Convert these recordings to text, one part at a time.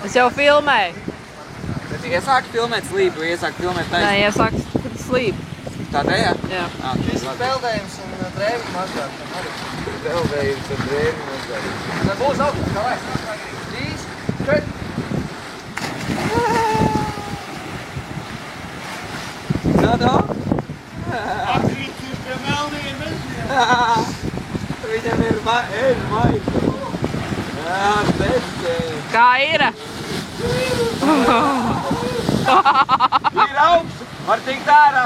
Es jau filmēju. Bet iesāk filmēt slīpu, vai iesāk filmēt taisnu? Nē, iesāk slīpu. Tā tajā? Jā. Šis ir peldējums un drēvi mazgāt. Peldējums un drēvi mazgāt. Tā būs augsts, kā lai. 3, 4. No? Atkrītis pie melniem mežiem. Viņam ir maisu. Jā, pēcē. Kā ir? Ir augsts, var tikt ārā.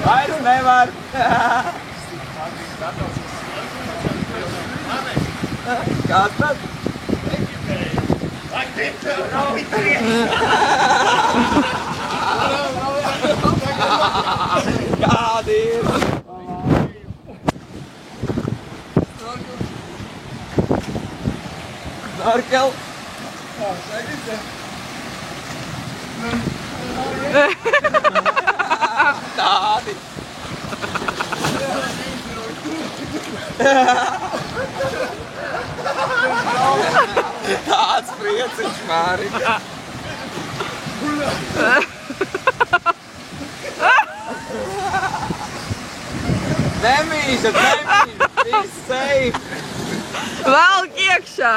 Vairs nevar. Kāds tas? Kādi ir? Snorkel. Tādi. Tāds prieciņš, Māri. Nemīžat, viss safe. Velk iekšā.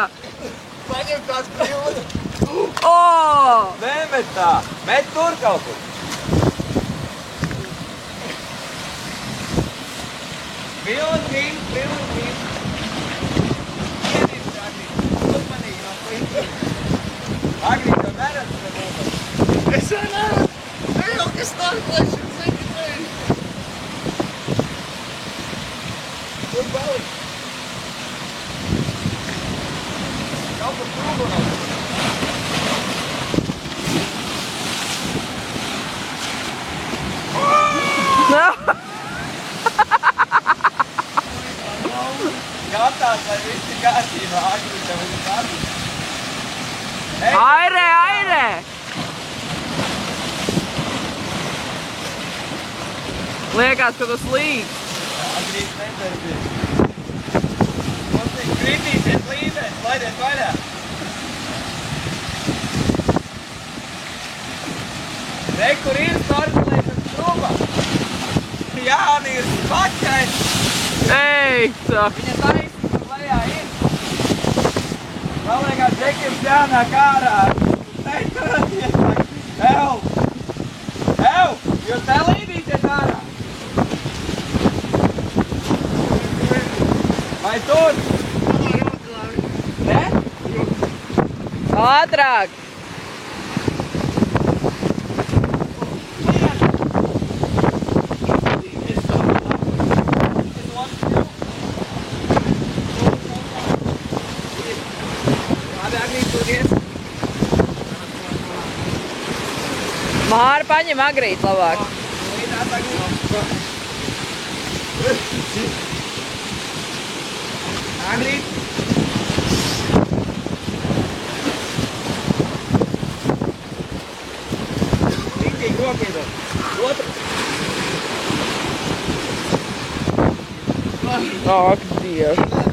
Paņem tās kļūda. Nemet tā, met tur kaut kur. Pilnīgi. Iedīts Agrīt, uzmanīgi no kliņķiem. Agrīt, tev neredz, ka būtu. Es jau nevaru. Vēl kas nārklēšana sekretēji. Kur palikt? Kaut kur trūgu nav. Gatās, lai viss ir kārtībā, Agrīt, tev ir kārtībā. Airē! Liekas, ka tas līdz. Agrīt nedarbies. Mums ir kritīsiet līdēs, laidiet vaļā. Re, kur ir snorkelēšanas trūba? Jāni ir spaķais. Eikta! Viņa taisni tur lejā ir. Man liekas, džekiem jānāk ārā. Neturēties, help! Jūs nelīdīsiet ārā! Vai tur? Ne? Ātrāk! Māri, paņem Agrīt labāk. Agrīt. Riktīgi rokiedot. Otru. Ak, Dievs!